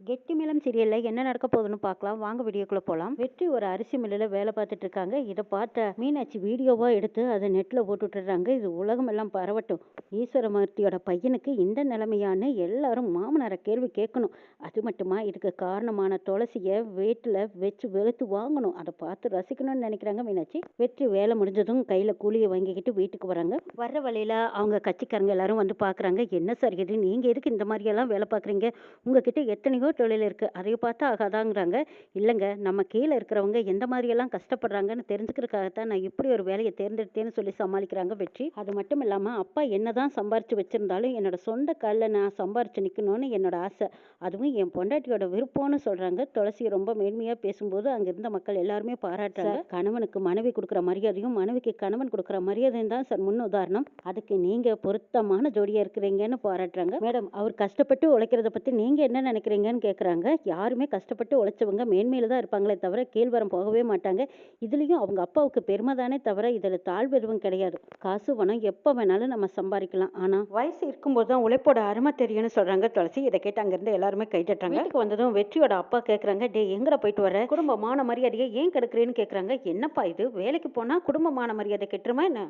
கெட்டி மேளம் சீரியல்ல என்ன நடக்க போகுதுன்னு பார்க்கலாம். வாங்க வீடியோக்குள்ள போலாம். வெற்றி ஒரு அரிசி மில்லுல வேலை பார்த்துட்டு இருக்காங்க. இதை பார்த்த மீனாட்சி வீடியோவா எடுத்து அதை நெட்ல போட்டு விட்டுறாங்க. இது உலகம் எல்லாம் பரவட்டும். ஈஸ்வரமூர்த்தியோட பையனுக்கு இந்த நிலைமையான்னு எல்லாரும் மாமனாரை கேள்வி கேட்கணும். அது மட்டுமா இதுக்கு காரணமான துளசியை வீட்டுல வச்சு வெளுத்து வாங்கணும். அதை பார்த்து ரசிக்கணும்னு நினைக்கிறாங்க மீனாட்சி. வெற்றி வேலை முடிஞ்சதும் கையில கூலியை வாங்கிக்கிட்டு வீட்டுக்கு வராங்க. வர்ற வழியில அவங்க கட்சிக்காரங்க எல்லாரும் வந்து பாக்குறாங்க. என்ன சார் இது, நீங்க எதுக்கு இந்த மாதிரி எல்லாம் வேலை பாக்குறீங்க? உங்ககிட்ட எத்தனையோ தொழில் இருக்கு, அதை பார்த்தா ஆகாதாங்கிறாங்க. இல்லைங்க, நம்ம கீழே இருக்கிறவங்க எந்த மாதிரியெல்லாம் கஷ்டப்படுறாங்கன்னு தெரிஞ்சுக்கிறதுக்காகத்தான் நான் இப்படி ஒரு வேலையை தேர்ந்தெடுத்தேன்னு சொல்லி சமாளிக்கிறாங்க வெற்றி. அது மட்டும் இல்லாமல் அப்பா என்னதான் சம்பாரிச்சு வச்சிருந்தாலும் என்னோட சொந்த காலில் நான் சம்பாரிச்சு நிற்கணும்னு என்னோட ஆசை, அதுவும் என் பொண்டாட்டியோட விருப்பம்னு சொல்றாங்க. துளசி ரொம்ப மேன்மையாக பேசும்போது அங்கே இருந்த மக்கள் எல்லாருமே பாராட்டுறாங்க. கணவனுக்கு மனைவி கொடுக்குற மரியாதையும் மனைவிக்கு கணவன் கொடுக்குற மரியாதையும் தான் சார் முன் உதாரணம். அதுக்கு நீங்க பொருத்தமான ஜோடியா இருக்கிறீங்கன்னு பாராட்டுறாங்க. மேடம், அவர் கஷ்டப்பட்டு உழைக்கிறத பற்றி நீங்க என்ன நினைக்கிறீங்கன்னு கேட்குறாங்க. யாருமே கஷ்டப்பட்டு உழைச்சவங்க மேன்மையில தான் இருப்பாங்களே தவிர கீழ்வரம் போகவே மாட்டாங்க. இதுலேயும் அவங்க அப்பாவுக்கு பெருமை தானே தவிர இதில் தாழ்வு எதுவும் கிடையாது. காசு பணம் எப்போ வேணாலும் நம்ம சம்பாதிக்கலாம், ஆனால் வயசு இருக்கும்போது தான் உழைப்போட அருமை தெரியும்னு சொல்றாங்க துளசி. இதை கேட்டு அங்கேருந்து எல்லாருமே கைத்தட்டாங்க. வீட்டுக்கு வந்ததும் வெற்றியோட அப்பா கேட்குறாங்க, டே எங்கட போயிட்டு வர, குடும்பமான மரியாதையை ஏன் கெடுக்கிறேன்னு கேட்குறாங்க. என்னப்பா இது, வேலைக்கு போனால் குடும்பமான மரியாதை கெட்டுருமா என்ன?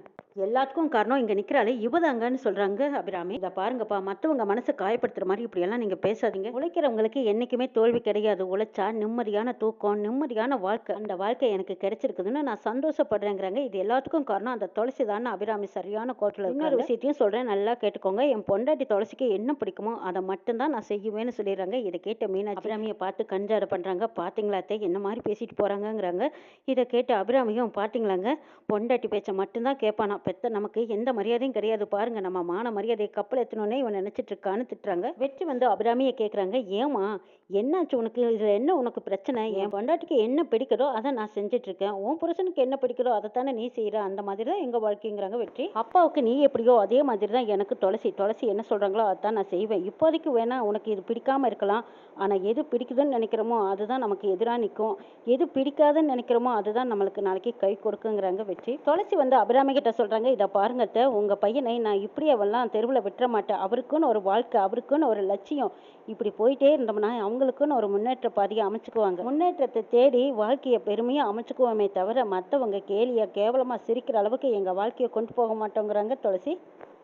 எல்லாத்துக்கும் காரணம் இங்கே நிற்கிறாளே இவதாங்கன்னு சொல்றாங்க அபிராமி. இதை பாருங்கப்பா, மற்றவங்க மனசை காயப்படுத்துற மாதிரி இப்படியெல்லாம் நீங்கள் பேசாதீங்க. உழைக்கிறவங்களுக்கு என்னைக்குமே தோல்வி கிடையாது. உழைச்சா நிம்மதியான தூக்கம், நிம்மதியான வாழ்க்கை, அந்த வாழ்க்கை எனக்கு கிடைச்சிருக்குதுன்னு நான் சந்தோஷப்படுறேங்கிறாங்க. இது எல்லாத்துக்கும் காரணம் அந்த துளசி தான். அபிராமி சரியான கோட்டில் இன்னொரு விஷயத்தையும் சொல்றேன், நல்லா கேட்டுக்கோங்க. என் பொண்டாட்டி துளசிக்கு என்ன பிடிக்குமோ அதை மட்டும்தான் நான் செய்வேன்னு சொல்லிடுறாங்க. இதை கேட்ட மீனாட்சி அபிராமியை பார்த்து கஞ்சாட பண்றாங்க. பாத்தீங்களாத்தே என்ன மாதிரி பேசிட்டு போறாங்கிறாங்க. இதை கேட்ட அபிராமியும் பாத்தீங்களாங்க, பொண்டாட்டி பேச்ச மட்டும்தான் கேட்பானா, பெத்த நமக்கு எந்த மரியாதையும் கிடையாது பாருங்க, நம்ம மான மரியாதையை கப்பல் எத்தனோன்னே இவன் நினைச்சிட்டு இருக்கான்னு திட்டுறாங்க. வெற்றி வந்து அபிராமியை கேட்குறாங்க, ஏமா என்னாச்சு உனக்கு, இதில் என்ன உனக்கு பிரச்சனை? என் பொண்டாட்டிக்கு என்ன பிடிக்குதோ அதை நான் செஞ்சுட்டு இருக்கேன், உன் புருஷனுக்கு என்ன பிடிக்குதோ அதை தானே நீ செய்கிற, அந்த மாதிரி தான் எங்கள் வாழ்க்கைங்கிறாங்க வெற்றி. அப்பாவுக்கு நீ எப்படியோ அதே மாதிரி தான் எனக்கு துளசி. துளசி என்ன சொல்கிறாங்களோ அதான் நான் செய்வேன். இப்போதைக்கு வேணா உனக்கு இது பிடிக்காம இருக்கலாம், ஆனால் எது பிடிக்குதுன்னு நினைக்கிறோமோ அதுதான் நமக்கு எதிராக நிற்கும், எது பிடிக்காதுன்னு நினைக்கிறோமோ அதுதான் நம்மளுக்கு நாளைக்கு கை கொடுக்குங்கிறாங்க வெற்றி. துளசி வந்து அபிராமி கிட்ட சொல்கிறாங்க, இதை பாருங்கத்த, உங்கள் பையனை நான் இப்படி அவெல்லாம் தெருவில் விட்டுற மாட்டேன். அவருக்குன்னு ஒரு வாழ்க்கை, அவருக்குன்னு ஒரு லட்சியம், இப்படி போயிட்டே இருந்தோம்னா அவங்களுக்குன்னு ஒரு முன்னேற்ற பாதையை அமைச்சுக்குவாங்க. முன்னேற்றத்தை தேடி வாழ்க்கையை பெருமையாக அமைச்சுக்குவோமே தவிர மற்றவங்க கேலியா கேவலமாக சிரிக்கிற அளவுக்கு எங்கள் வாழ்க்கையை கொண்டு போக மாட்டோங்கிறாங்க துளசி.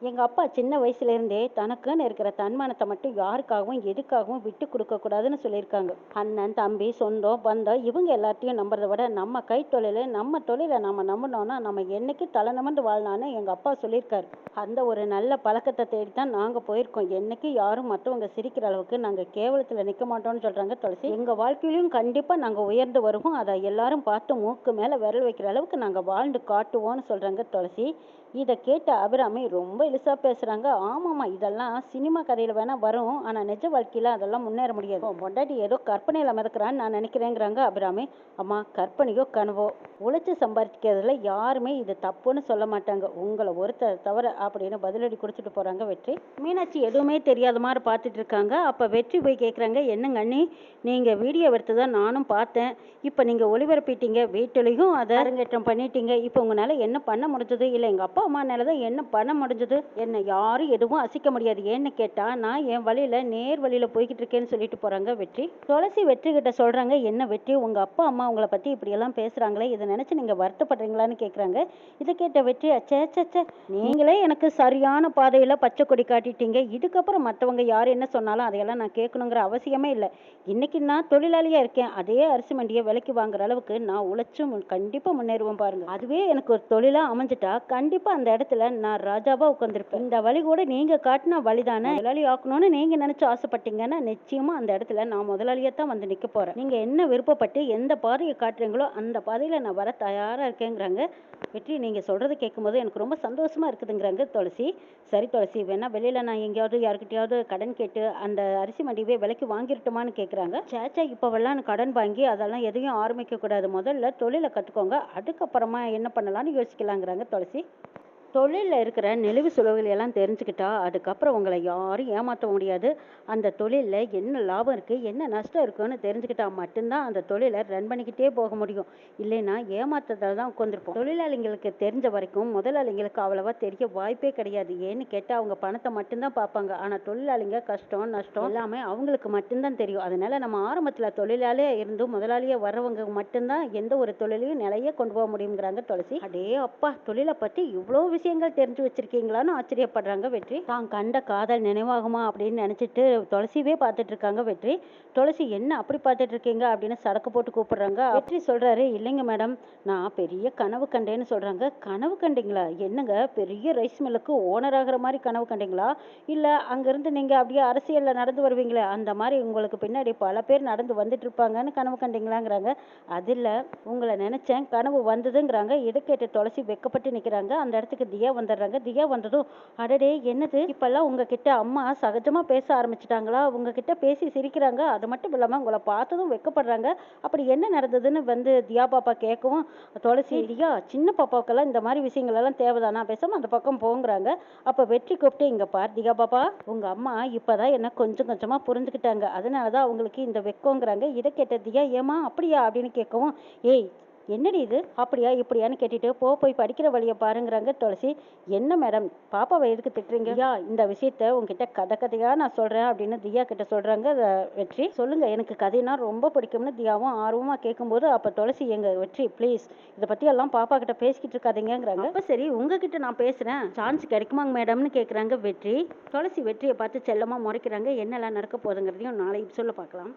எங்கள் அப்பா சின்ன வயசுலேருந்தே தனக்குன்னு இருக்கிற தன்மானத்தை மட்டும் யாருக்காகவும் எதுக்காகவும் விட்டு கொடுக்கக்கூடாதுன்னு சொல்லியிருக்காங்க. அண்ணன், தம்பி, சொந்தம், பந்தம் இவங்க எல்லாத்தையும் நம்புறதை விட நம்ம கைத்தொழில், நம்ம தொழிலை நம்ம நம்பினோன்னா நம்ம என்னைக்கு தலை நிமிர்ந்து வாழ்னான்னு எங்கள் அப்பா சொல்லியிருக்காரு. அந்த ஒரு நல்ல பழக்கத்தை தேடி தான் நாங்கள் போயிருக்கோம். என்னைக்கு யாரும் மற்றவங்க சிரிக்கிற அளவுக்கு நாங்கள் கேவலத்தில் நிற்க மாட்டோம்னு சொல்கிறாங்க துளசி. எங்கள் வாழ்க்கையிலையும் கண்டிப்பாக நாங்கள் உயர்ந்து வருவோம், அதை எல்லாரும் பார்த்து மூக்கு மேலே விரல் வைக்கிற அளவுக்கு நாங்கள் வாழ்ந்து காட்டுவோம்னு சொல்கிறாங்க துளசி. இதை கேட்ட அபிராமி ரொம்ப இழுசா பேசுறாங்க. ஆமாம்மா, இதெல்லாம் சினிமா கதையில வேணா வரும், ஆனா நிஜ வாழ்க்கையில அதெல்லாம் முன்னேற முடியாது. பொண்டாட்டி ஏதோ கற்பனையில மிதக்கிறான்னு நான் நினைக்கிறேங்கிறாங்க அபிராமி. அம்மா, கற்பனையோ கனவோ உழைச்சு சம்பாதிக்கிறதுல யாருமே இது தப்புன்னு சொல்ல மாட்டாங்க, உங்களை ஒருத்தர் தவிர அப்படின்னு பதிலடி கொடுத்துட்டு போறாங்க வெற்றி. மீனாட்சி எதுவுமே தெரியாத மாதிரி பார்த்துட்டு இருக்காங்க. அப்ப வெற்றி போய் கேட்குறாங்க, என்னங்க அண்ணி, நீங்க வீடியோ எடுத்ததான் நானும் பார்த்தேன், இப்போ நீங்க ஒளிபரப்பிட்டீங்க, வீட்டிலையும் அதை அரங்கேற்றம் பண்ணிட்டீங்க, இப்போ உங்களால என்ன பண்ண முடிஞ்சது? இல்லை எங்க அப்பா அம்மானால தான் என்ன பண்ண முடிஞ்சது? என்னை யாரும் எதுவும் அசைக்க முடியாது. ஏன்னு கேட்டா நான் என் வழியில நேர் வழியில போய்கிட்டு இருக்கேன்னு சொல்லிட்டு போறாங்க வெற்றி. துளசி வெற்றி கிட்ட சொல்றாங்க, என்ன வெற்றி, உங்க அப்பா அம்மா உங்களை பத்தி இப்படி எல்லாம் பேசுறாங்களே, இதை நினைச்சு நீங்க வருத்தப்படுறீங்களான்னு கேட்குறாங்க. இதை கேட்ட வெற்றி, அச்சே, நீங்களே எனக்கு சரியான பாதையில பச்சை கொடி காட்டிட்டீங்க, இதுக்கப்புறம் மற்றவங்க யார் என்ன சொன்னாலும் அதையெல்லாம் நான் கேட்கணுங்கிற அவசியமே இல்லை. இன்னைக்கு நான் தொழிலாளியா இருக்கேன், அதே அரிசி மண்டியை விலைக்கு வாங்குற அளவுக்கு நான் உழைச்சும் கண்டிப்பா முன்னேறுவேன் பாருங்க. அதுவே எனக்கு ஒரு தொழிலா அமைஞ்சிட்டா கண்டிப்பா அந்த இடத்துல நான் ராஜாவா உட்காந்துருப்பேன். இந்த வழி கூட நீங்க காட்டின வழிதானே, முதலாளி ஆக்கணும்னு நீங்க நினைச்சு ஆசைப்பட்டீங்கன்னா நிச்சயமா அந்த இடத்துல நான் முதலாளியத்தான் வந்து நிக்க போறேன். நீங்க என்ன விருப்பப்பட்டு எந்த பாதையை காட்டுறீங்களோ அந்த பாதையில நான் வர தயாரா இருக்கேங்கிறாங்க வெற்றி. நீங்க சொல்றது கேட்கும்போது எனக்கு ரொம்ப சந்தோஷமா இருக்குதுங்கிறாங்க துளசி. சரி துளசி, வேணா வெளியில நான் எங்கேயாவது யாருக்கிட்டையாவது கடன் கேட்டு அந்த அரிசி மண்டியவே விலைக்கு வாங்கிருட்டுமான்னு கேட்குறாங்க. சேச்சா, இப்போவெல்லாம் கடன் வாங்கி அதெல்லாம் எதையும் ஆரம்பிக்க கூடாது, முதல்ல தொழிலை கற்றுக்கோங்க, அதுக்கப்புறமா என்ன பண்ணலாம்னு யோசிக்கலாங்கிறாங்க துளசி. தொழிலில் இருக்கிற நெளிவு சுழிவுகள் எல்லாம் தெரிஞ்சுக்கிட்டா அதுக்கப்புறம் உங்களை யாரும் ஏமாற்ற முடியாது. அந்த தொழிலில் என்ன லாபம் இருக்குது, என்ன நஷ்டம் இருக்குன்னு தெரிஞ்சுக்கிட்டா மட்டும்தான் அந்த தொழிலை ரன் பண்ணிக்கிட்டே போக முடியும். இல்லைன்னா ஏமாற்றத்தில் தான் உட்காந்துருப்போம். தொழிலாளிங்களுக்கு தெரிஞ்ச வரைக்கும் முதலாளிங்களுக்கு அவ்வளவா தெரிய வாய்ப்பே கிடையாது. ஏன்னு கேட்டால் அவங்க பணத்தை மட்டும்தான் பார்ப்பாங்க. ஆனால் தொழிலாளிங்க கஷ்டம் நஷ்டம் எல்லாமே அவங்களுக்கு மட்டும்தான் தெரியும். அதனால நம்ம ஆரம்பத்தில் தொழிலாளியாக இருந்து முதலாளியாக வர்றவங்க மட்டும்தான் எந்த ஒரு தொழிலையும் நிலைய கொண்டு போக முடியுங்கிறாங்க துளசி. அடே அப்பா, தொழிலை பற்றி இவ்வளோ விஷயங்கள் தெரிஞ்சு வச்சிருக்கீங்களான்னு ஆச்சரியப்படுறாங்க வெற்றி. தான் கண்ட காதல் நினைவாகுமா அப்படின்னு நினைச்சிட்டு துளசியவே பார்த்துட்டு இருக்காங்க வெற்றி. துளசி என்ன அப்படி பார்த்துட்டு இருக்கீங்க அப்படின்னு சடக்கு போட்டு கூப்பிடுறாங்க. வெற்றி சொல்றாரு, இல்லைங்க மேடம், நான் பெரிய கனவு கண்டேன்னு சொல்றாங்க. கனவு கண்டீங்களா? என்னங்க, பெரிய ரைஸ் மில்லுக்கு ஓனர் ஆகிற மாதிரி கனவு கண்டீங்களா? இல்லை அங்கிருந்து நீங்க அப்படியே அரசியலில் நடந்து வருவீங்களே அந்த மாதிரி உங்களுக்கு பின்னாடி பல பேர் நடந்து வந்துட்டு இருப்பாங்கன்னு கனவு கண்டீங்களாங்கிறாங்க. அதில் உங்களை நினைச்சேன், கனவு வந்ததுங்கிறாங்க. இதை கேட்டு துளசி வெக்கப்பட்டு நிற்கிறாங்க. அந்த இடத்துக்கு தியா வந்துடுறாங்க. தியா வந்ததும், அடடே என்னது இப்பெல்லாம் உங்ககிட்ட அம்மா சகஜமா பேச ஆரம்பிச்சிட்டாங்களா? உங்ககிட்ட பேசி சிரிக்கிறாங்க. அது மட்டும் இல்லாமல் உங்களை பார்த்ததும் வெக்கப்படுறாங்க. அப்படி என்ன நடந்ததுன்னு தியா பாப்பா கேட்கவும், துளசி, தியா சின்ன பாப்பாவுக்கெல்லாம் இந்த மாதிரி விஷயங்கள் எல்லாம் தேவைதானா, பேசாம அந்த பக்கம் போங்கிறாங்க. அப்போ வெற்றி கூப்பிட்டு, இங்க பார் தியா பாப்பா, உங்க அம்மா இப்பதான் என்ன கொஞ்சம் கொஞ்சமா புரிஞ்சுக்கிட்டாங்க. அதனாலதான் அவங்களுக்கு இந்த வெக்கங்கிறாங்க. இதை கேட்ட தியா, ஏமா அப்படியா அப்படின்னு கேட்கவும், ஏய் என்னடி இது அப்படியா இப்படியான்னு கேட்டுட்டு போய் படிக்கிற வழியை பாருங்கிறாங்க துளசி. என்ன மேடம், பாப்பாவை எதுக்கு திட்டுறீங்க? தியா, இந்த விஷயத்த உங்ககிட்ட கதையா நான் சொல்றேன் அப்படின்னு தியா கிட்ட சொல்றாங்க வெற்றி. சொல்லுங்க, எனக்கு கதைனா ரொம்ப பிடிக்கும்னு தியாவும் ஆர்வமா கேட்கும்போது, அப்ப துளசி, எங்க வெற்றி ப்ளீஸ் இதை பத்தி எல்லாம் பாப்பா கிட்ட பேசிக்கிட்டு இருக்காதீங்கிறாங்க. அப்ப சரி, உங்ககிட்ட நான் பேசுறேன், சான்ஸ் கிடைக்குமாங்க மேடம்னு கேட்குறாங்க வெற்றி. துளசி வெற்றியை பார்த்து செல்லமா முறைக்கிறாங்க. என்னெல்லாம் நடக்க போகுதுங்கிறதையும் நாளை சொல்ல பார்க்கலாம்.